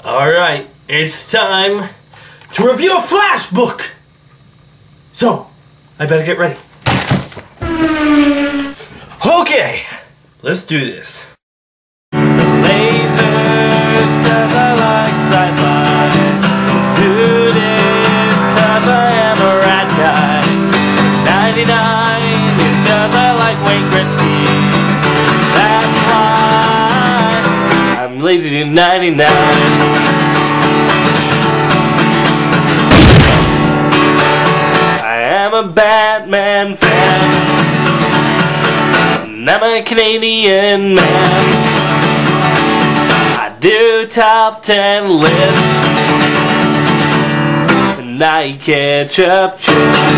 Alright, it's time to review a Flash book! So, I better get ready. Okay, let's do this. Lasers, 'cause I like sci-fi. Do this 'cause I am a rat guy. 99 is 'cause I like Wayne Gretzky. That's why I'm lazy to 99. I'm a Batman fan, and I'm a Canadian man. I do top 10 lists, tonight ketchup chips.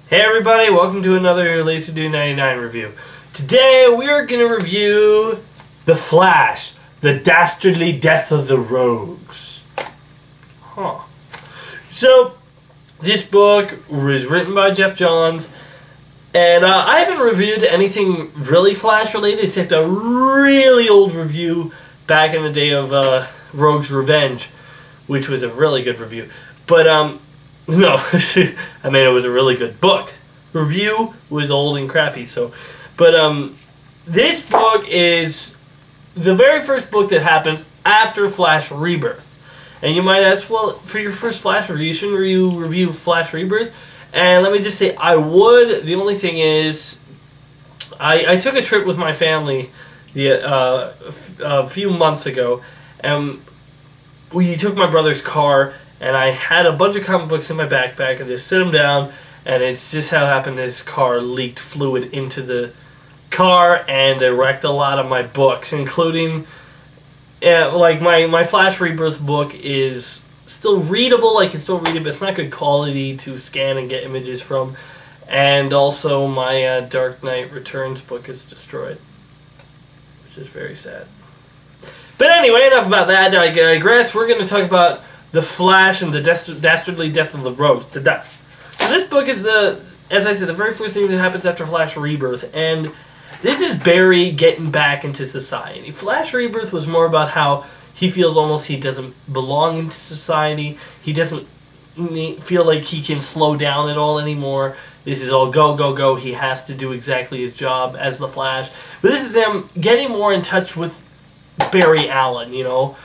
Hey everybody, welcome to another Lazy Dude 99 review. Today we are going to review The Flash, the Dastardly Death of the Rouges. So, this book was written by Jeff Johns, and I haven't reviewed anything really Flash related except a really old review back in the day of Rouges Revenge, which was a really good review. But, no, I mean it was a really good book. Review was old and crappy, so. But this book is the very first book that happens after Flash Rebirth. And you might ask, well, for your first Flash review, shouldn't you review Flash Rebirth? And let me just say, I would. The only thing is, I took a trip with my family a few months ago, and we took my brother's car. And I had a bunch of comic books in my backpack and just set them down, and it's just how it happened his car leaked fluid into the car and it wrecked a lot of my books, including, like my Flash Rebirth book is still readable, I can still read it, but it's not good quality to scan and get images from, and also my Dark Knight Returns book is destroyed, which is very sad. But anyway, enough about that, I digress. We're going to talk about The Flash and the Dastardly Death of the Rouges. So this book is as I said, the very first thing that happens after Flash Rebirth, and this is Barry getting back into society. Flash Rebirth was more about how he feels almost he doesn't belong into society. He doesn't feel like he can slow down at all anymore. This is all go, go, go. He has to do exactly his job as the Flash. But this is him getting more in touch with Barry Allen, you know.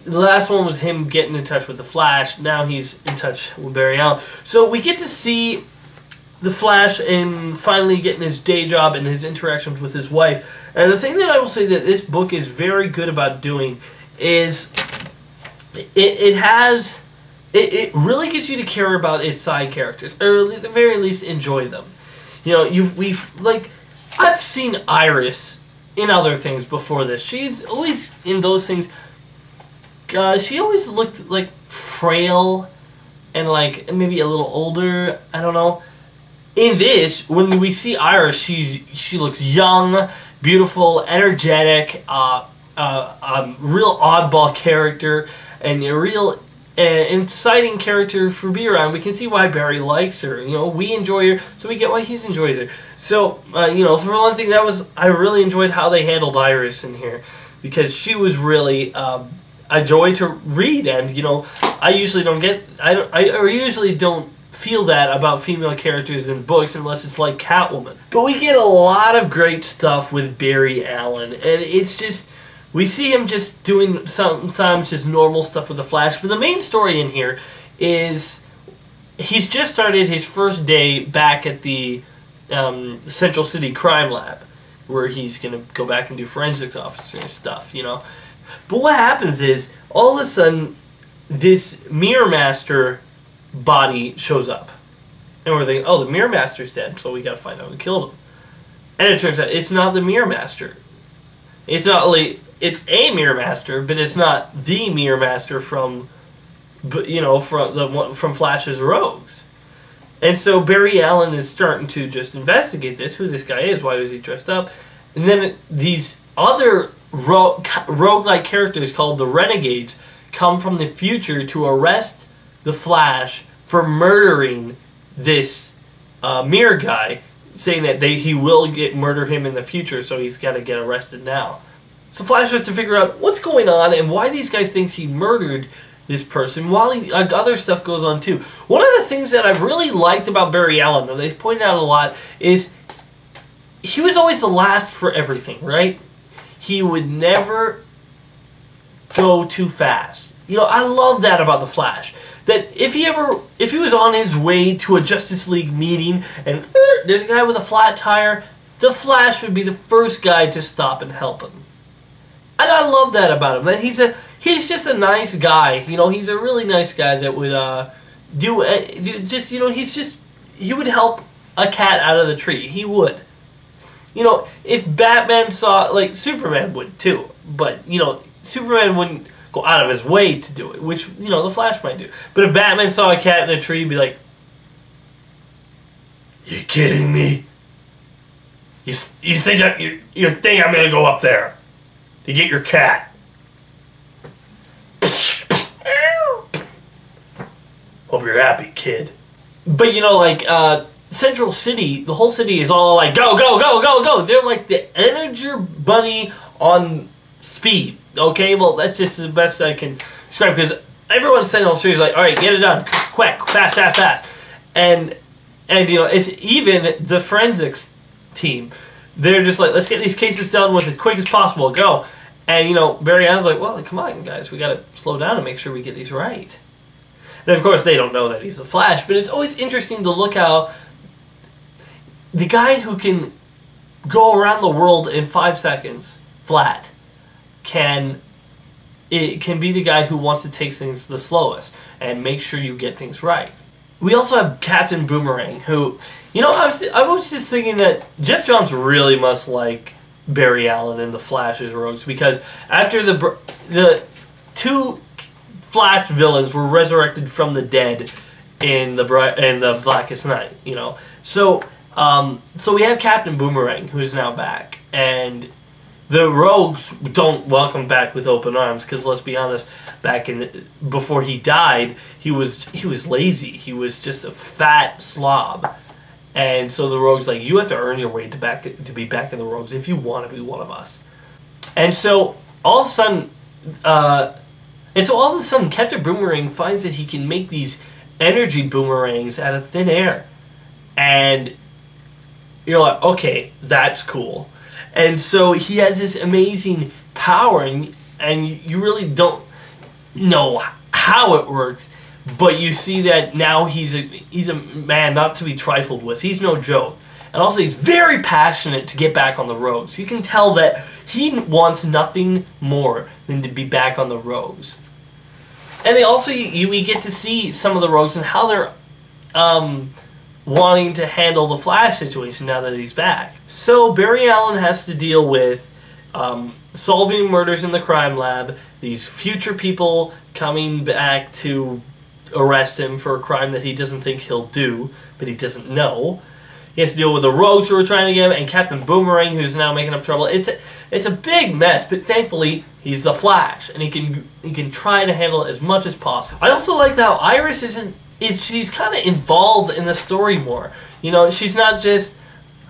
The last one was him getting in touch with the Flash. Now he's in touch with Barry Allen. So we get to see the Flash and finally getting his day job and his interactions with his wife. And the thing that I will say that this book is very good about doing is it really gets you to care about his side characters, or at the very least enjoy them. You know, I've seen Iris in other things before this. She's always in those things. She always looked like frail and like maybe a little older. I don't know. In this, when we see Iris, she looks young, beautiful, energetic, real oddball character, and a real exciting character for be around. We can see why Barry likes her. You know, we enjoy her, so we get why he enjoys her. So, you know, for one thing, I really enjoyed how they handled Iris in here, because she was really a joy to read, and you know, I usually don't feel that about female characters in books unless it's like Catwoman. But we get a lot of great stuff with Barry Allen, and it's just, we see him just doing sometimes just normal stuff with the Flash. But the main story in here is he's just started his first day back at the Central City Crime Lab, where he's gonna go back and do forensics officer and stuff, you know. But what happens is, all of a sudden, this Mirror Master body shows up. And we're thinking, oh, the Mirror Master's dead, so we gotta find out who killed him. And it turns out it's not the Mirror Master. It's not only, it's a Mirror Master, but it's not the Mirror Master from, you know, from Flash's Rouges. And so Barry Allen is starting to just investigate this, who this guy is, why was he dressed up. And then these other roguelike characters called the Renegades come from the future to arrest the Flash for murdering this mirror guy, saying that he will murder him in the future, so he's got to get arrested now. So Flash has to figure out what's going on and why these guys think he murdered this person, while other stuff goes on too. One of the things that I've really liked about Barry Allen, that they've pointed out a lot, is he was always the last for everything, right? He would never go too fast. You know, I love that about the Flash. That if he was on his way to a Justice League meeting and there's a guy with a flat tire, the Flash would be the first guy to stop and help him. And I love that about him. That he's just a nice guy. You know, he's a really nice guy that would he would help a cat out of the tree. He would. You know, if Batman saw, like, Superman would too, but, you know, Superman wouldn't go out of his way to do it, which, you know, the Flash might do. But if Batman saw a cat in a tree, he'd be like, "You kidding me? You think I'm gonna go up there to get your cat?" Hope you're happy, kid. But, you know, like, Central City, the whole city is all like, go, go, go, go, go. They're like the Energy Bunny on speed. Okay, well, that's just the best I can describe, because everyone's sitting on the street like, all right, get it done, quick, fast, fast, fast. And you know, it's even the forensics team. They're just like, let's get these cases done with as quick as possible, go. And, you know, Barry Allen's like, well, come on, guys, we got to slow down and make sure we get these right. And, of course, they don't know that he's the Flash, but it's always interesting to look how the guy who can go around the world in 5 seconds, flat, can be the guy who wants to take things the slowest and make sure you get things right. We also have Captain Boomerang, who, you know, I was just thinking that Jeff Johns really must like Barry Allen and the Flash's rogues, because after the two Flash villains were resurrected from the dead in the Blackest Night, you know, so we have Captain Boomerang, who's now back, and the rogues don't welcome back with open arms, because let's be honest, before he died, he was lazy. He was just a fat slob, and so the rogues like, you have to earn your way to be back in the rogues if you want to be one of us. And so all of a sudden, Captain Boomerang finds that he can make these energy boomerangs out of thin air, and you're like, okay, that's cool. And so he has this amazing power, and you really don't know how it works, but you see that now he's a man not to be trifled with. He's no joke. And also he's very passionate to get back on the rogues. You can tell that he wants nothing more than to be back on the rogues. And they also, we get to see some of the rogues and how they're wanting to handle the Flash situation now that he's back. So Barry Allen has to deal with solving murders in the crime lab, these future people coming back to arrest him for a crime that he doesn't think he'll do, but he doesn't know. He has to deal with the rogues who are trying to get him, and Captain Boomerang, who's now making up trouble. It's a big mess, but thankfully he's the Flash, and he can try to handle it as much as possible. I also like how Iris she's kind of involved in the story more. You know, she's not just,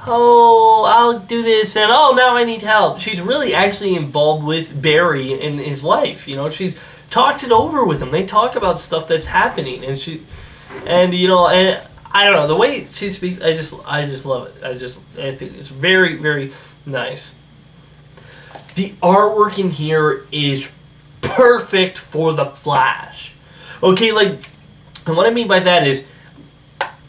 oh, I'll do this, and oh, now I need help. She's really actually involved with Barry in his life. You know, she's talks it over with him. They talk about stuff that's happening, and you know, and I don't know, the way she speaks, I just love it. I think it's very, very nice. The artwork in here is perfect for the Flash. Okay, like, and what I mean by that is,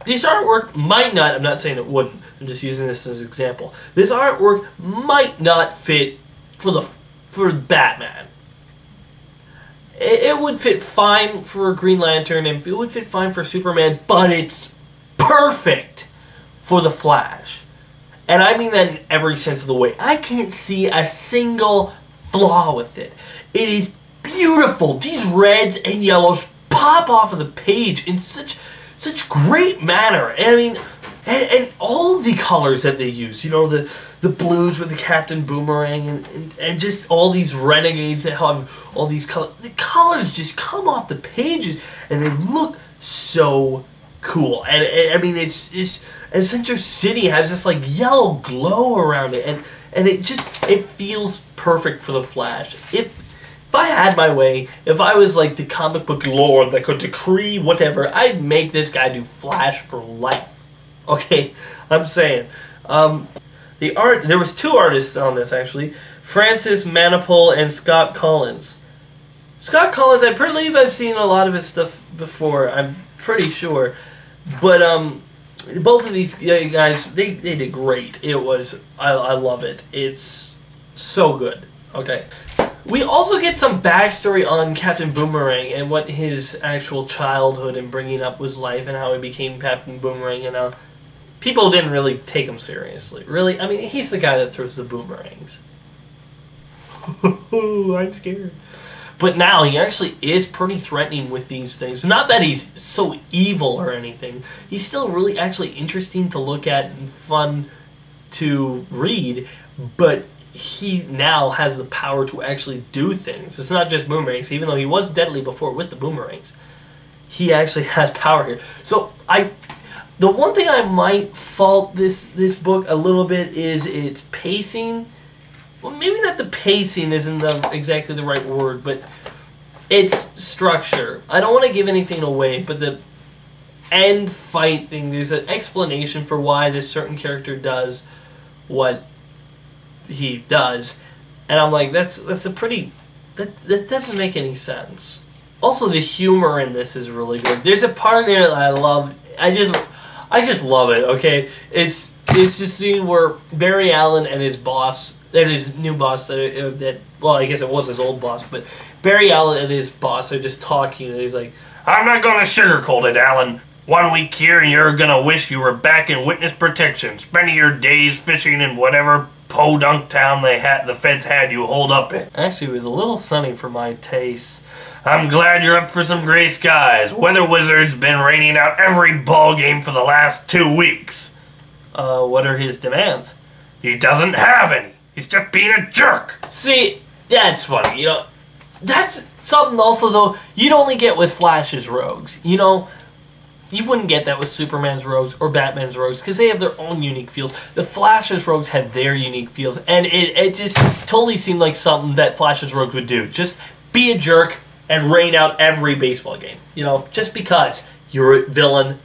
this artwork might not, I'm not saying it wouldn't, I'm just using this as an example. This artwork might not fit for Batman. It would fit fine for Green Lantern, and it would fit fine for Superman, but it's perfect for the Flash. And I mean that in every sense of the way. I can't see a single flaw with it. It is beautiful. These reds and yellows pop off of the page in such such great manner. And I mean, and all the colors that they use, you know, the blues with the Captain Boomerang, and just all these renegades that have all these colors. The colors just come off the pages, and they look so cool. And I mean, and Central City has this like yellow glow around it, and it feels perfect for the Flash. If I had my way, if I was like the comic book lord that could decree whatever, I'd make this guy do Flash for life. Okay, I'm saying. The art, there was 2 artists on this actually, Francis Manapul and Scott Collins. Scott Collins, I believe I've seen a lot of his stuff before, I'm pretty sure. But both of these guys, they did great. I love it. It's so good. Okay. We also get some backstory on Captain Boomerang and what his actual childhood and bringing up was like, and how he became Captain Boomerang, and people didn't really take him seriously. Really? I mean, he's the guy that throws the boomerangs. I'm scared. But now he actually is pretty threatening with these things. Not that he's so evil or anything. He's still really actually interesting to look at and fun to read, but he now has the power to actually do things. It's not just boomerangs, even though he was deadly before with the boomerangs. He actually has power here. So the one thing I might fault this book a little bit is its pacing. Well, maybe not the pacing isn't exactly the right word, but its structure. I don't want to give anything away, but the end fight thing, there's an explanation for why this certain character does what he does, and I'm like, that's a pretty, that doesn't make any sense. Also, the humor in this is really good. There's a part in it that I love. I just love it. Okay, it's just scene where Barry Allen and his boss, and his new boss, well, I guess it was his old boss, but Barry Allen and his boss are just talking, and he's like, "I'm not gonna sugarcoat it, Allen. 1 week here, and you're gonna wish you were back in witness protection, spending your days fishing in whatever podunk town the feds had you hold up in." Actually, it was a little sunny for my taste. "I'm glad you're up for some gray skies. Weather Wizard's been raining out every ball game for the last 2 weeks. What are his demands? He doesn't have any. He's just being a jerk." See, that's funny. You know, that's something also, though, you'd only get with Flash's rogues. You know, you wouldn't get that with Superman's rogues or Batman's rogues because they have their own unique feels. The Flash's rogues had their unique feels, and it just totally seemed like something that Flash's rogues would do. Just be a jerk and rain out every baseball game. You know, just because you're a villain,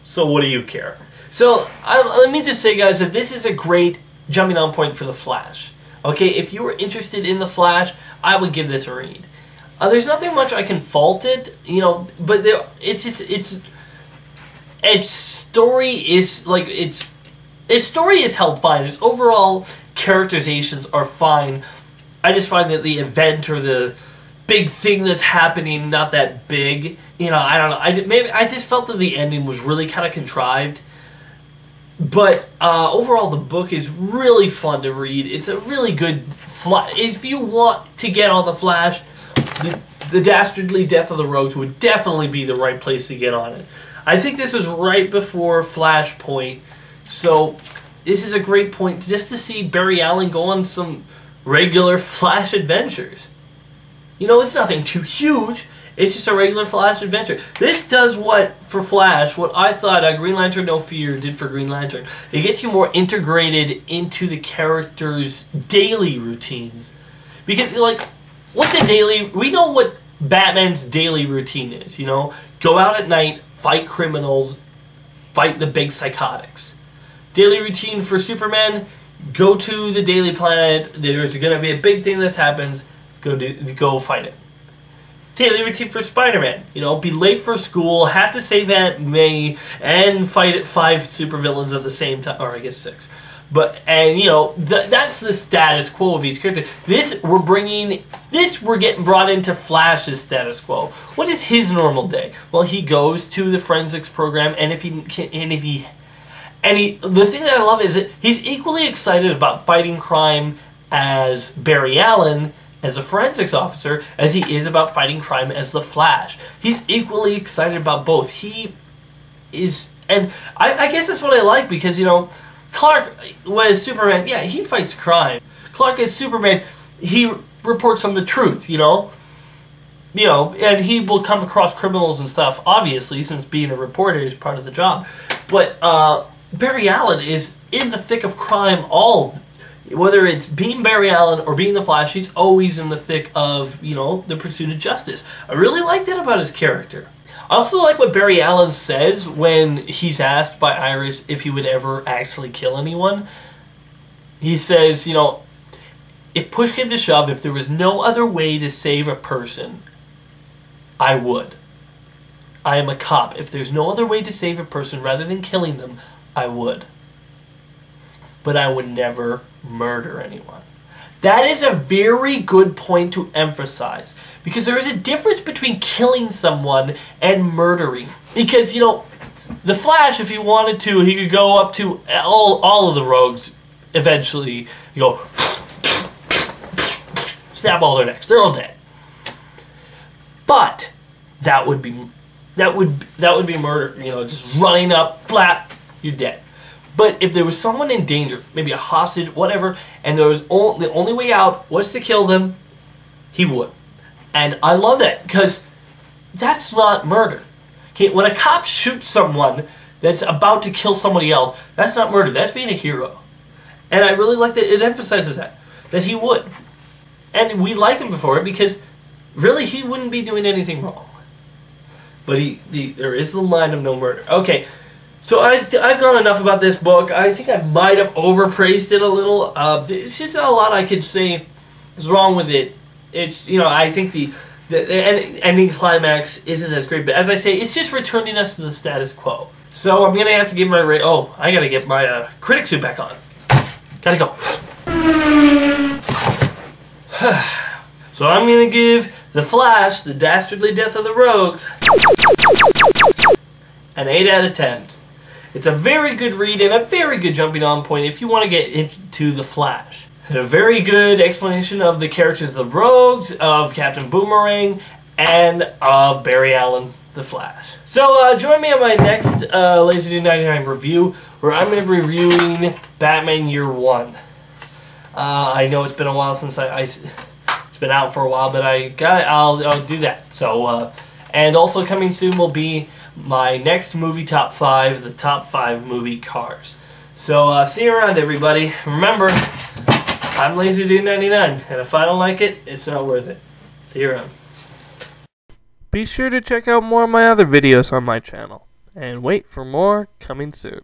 so what do you care? So, let me just say, guys, that this is a great jumping on point for the Flash. Okay, if you were interested in the Flash, I would give this a read. There's nothing much I can fault it, you know, but its story is like its story is held fine. Its overall characterizations are fine. I just find that the event or the big thing that's happening not that big. You know, I don't know. Maybe I just felt that the ending was really kind of contrived. But overall, the book is really fun to read. It's a really good if you want to get on the Flash, the Dastardly Death of the Rouges would definitely be the right place to get on it. I think this was right before Flashpoint, so this is a great point just to see Barry Allen go on some regular Flash adventures. You know, it's nothing too huge. It's just a regular Flash adventure. This does what I thought Green Lantern No Fear did for Green Lantern. It gets you more integrated into the characters' daily routines. Because, like, we know what Batman's daily routine is, you know? Go out at night, fight criminals, fight the big psychotics. Daily routine for Superman, go to the Daily Planet, there's going to be a big thing that happens, go fight it. Daily routine for Spider-Man, you know, be late for school, have to save Aunt May, and fight 5 supervillains at the same time, or I guess 6. And you know, that's the status quo of each character. We're getting brought into Flash's status quo. What is his normal day? Well, he goes to the forensics program, and the thing that I love is that he's equally excited about fighting crime as Barry Allen, as a forensics officer, as he is about fighting crime as the Flash. He's equally excited about both. He is, and I guess that's what I like, because, you know, Clark was Superman, yeah, he fights crime. Clark is Superman, he reports on the truth, you know, and he will come across criminals and stuff, obviously, since being a reporter is part of the job. But Barry Allen is in the thick of crime whether it's being Barry Allen or being the Flash, he's always in the thick of, you know, the pursuit of justice. I really like that about his character. I also like what Barry Allen says when he's asked by Iris if he would ever actually kill anyone. He says, you know, if push came to shove, if there was no other way to save a person, I would. I am a cop. If there's no other way to save a person rather than killing them, I would. But I would never murder anyone. That is a very good point to emphasize, because there is a difference between killing someone and murdering. Because, you know, the Flash, if he wanted to, he could go up to all of the rogues eventually. You go, snap all their necks. They're all dead. But that would be murder. You know, just running up, flap, you're dead. But if there was someone in danger, maybe a hostage, whatever, and there was the only way out was to kill them, he would. And I love that, because that's not murder. Okay, when a cop shoots someone that's about to kill somebody else, that's not murder. That's being a hero. And I really like that it emphasizes that he would. And we like him before it, because really he wouldn't be doing anything wrong. But there is the line of no murder. Okay. So I've gone enough about this book. I think I might have overpraised it a little. There's just a lot I could say is wrong with it. It's, you know, I think the ending climax isn't as great, but as I say, it's just returning us to the status quo. So I'm gonna have to give my I gotta get my critic suit back on. Gotta go. So I'm gonna give The Flash, The Dastardly Death of the Rouges, an 8 out of 10. It's a very good read and a very good jumping on point if you want to get into The Flash. And a very good explanation of the characters of the Rouges, of Captain Boomerang, and of Barry Allen, The Flash. So join me on my next LaserDude99 review, where I'm going to be reviewing Batman Year One. I know it's been a while since it's been out for a while, but I'll do that. So and also coming soon will be my next movie top 5, the top 5 movie cars. So see you around, everybody. Remember, I'm LaserDude99, and if I don't like it, it's not worth it. See you around. Be sure to check out more of my other videos on my channel, and wait for more coming soon.